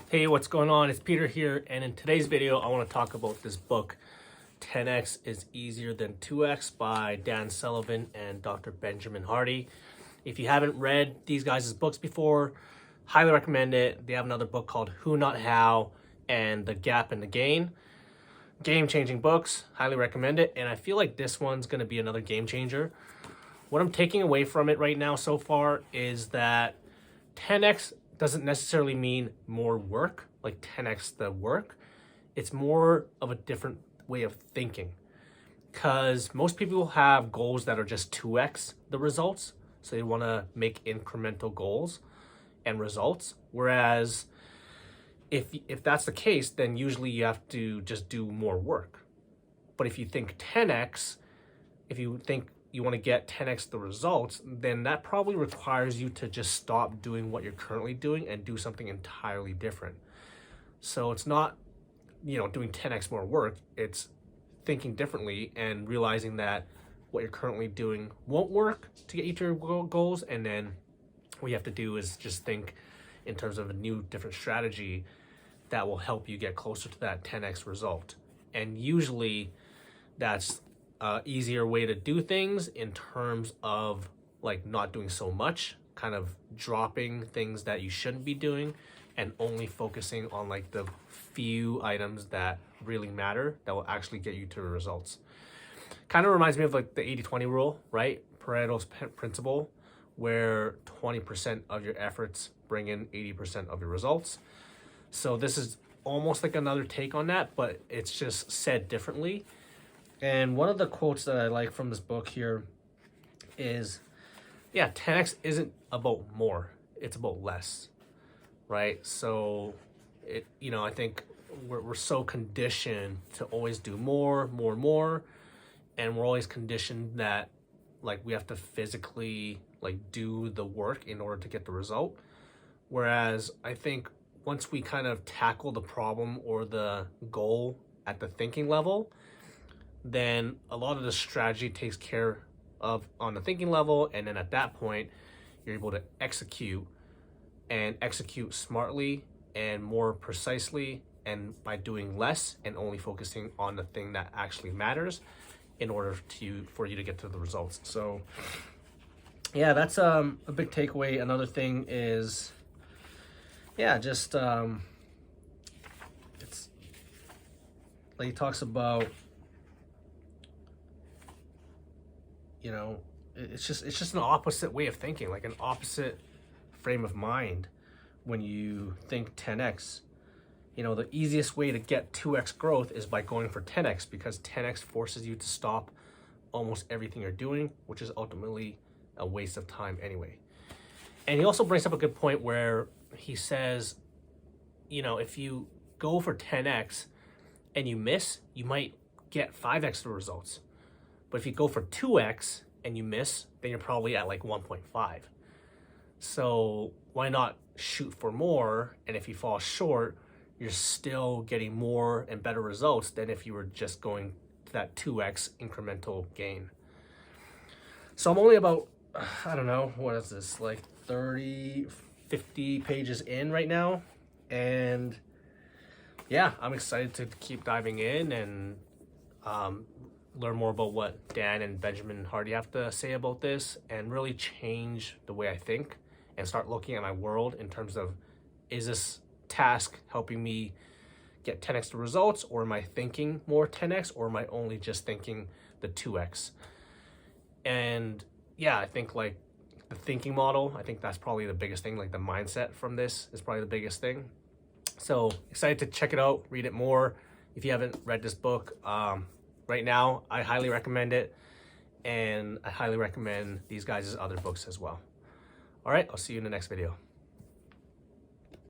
Hey, what's going on? It's Peter here, and in today's video, I want to talk about this book, 10x is Easier Than 2x by Dan Sullivan and Dr. Benjamin Hardy. If you haven't read these guys' books before, highly recommend it. They have another book called Who Not How and The Gap and the Gain. Game-changing books, highly recommend it, and I feel like this one's going to be another game changer. What I'm taking away from it right now so far is that 10x doesn't necessarily mean more work, like 10x the work. It's more of a different way of thinking, because most people have goals that are just 2x the results. So they want to make incremental goals and results. Whereas if that's the case, then usually you have to just do more work. But if you think 10x, if you think you want to get 10x the results, then that probably requires you to just stop doing what you're currently doing and do something entirely different. So it's not, doing 10x more work. It's thinking differently and realizing that what you're currently doing won't work to get you to your goals. And then what you have to do is just think in terms of a new, different strategy that will help you get closer to that 10x result. And usually that's easier way to do things in terms of like not doing so much, kind of dropping things that you shouldn't be doing and only focusing on like the few items that really matter that will actually get you to the results. Kind of reminds me of like the 80-20 rule, right? Pareto's principle, where 20% of your efforts bring in 80% of your results. So this is almost like another take on that, but it's just said differently. And one of the quotes that I like from this book here is, 10x isn't about more, it's about less, right? So, I think we're so conditioned to always do more, and we're always conditioned that, like, we have to physically, like, do the work in order to get the result. Whereas I think once we kind of tackle the problem or the goal at the thinking level, then a lot of the strategy takes care of on the thinking level. And then at that point, you're able to execute smartly and more precisely, and by doing less and only focusing on the thing that actually matters in order for you to get to the results. So that's a big takeaway. Another thing is, it's like he talks about, it's just an opposite way of thinking, like an opposite frame of mind. When you think 10x, the easiest way to get 2x growth is by going for 10x, because 10x forces you to stop almost everything you're doing, which is ultimately a waste of time anyway. And he also brings up a good point where he says, if you go for 10x and you miss, you might get 5x the results. But if you go for 2x and you miss, then you're probably at like 1.5. So why not shoot for more? And if you fall short, you're still getting more and better results than if you were just going to that 2x incremental gain. So I'm only about, I don't know, what is this, like 30, 50 pages in right now. And I'm excited to keep diving in and learn more about what Dan and Benjamin Hardy have to say about this, and really change the way I think and start looking at my world in terms of, is this task helping me get 10x the results, or am I thinking more 10x, or am I only just thinking the 2x? And I think like the thinking model, I think that's probably the biggest thing. Like the mindset from this is probably the biggest thing. So excited to check it out, read it more. If you haven't read this book, right now, I highly recommend it, and I highly recommend these guys' other books as well. All right, I'll see you in the next video.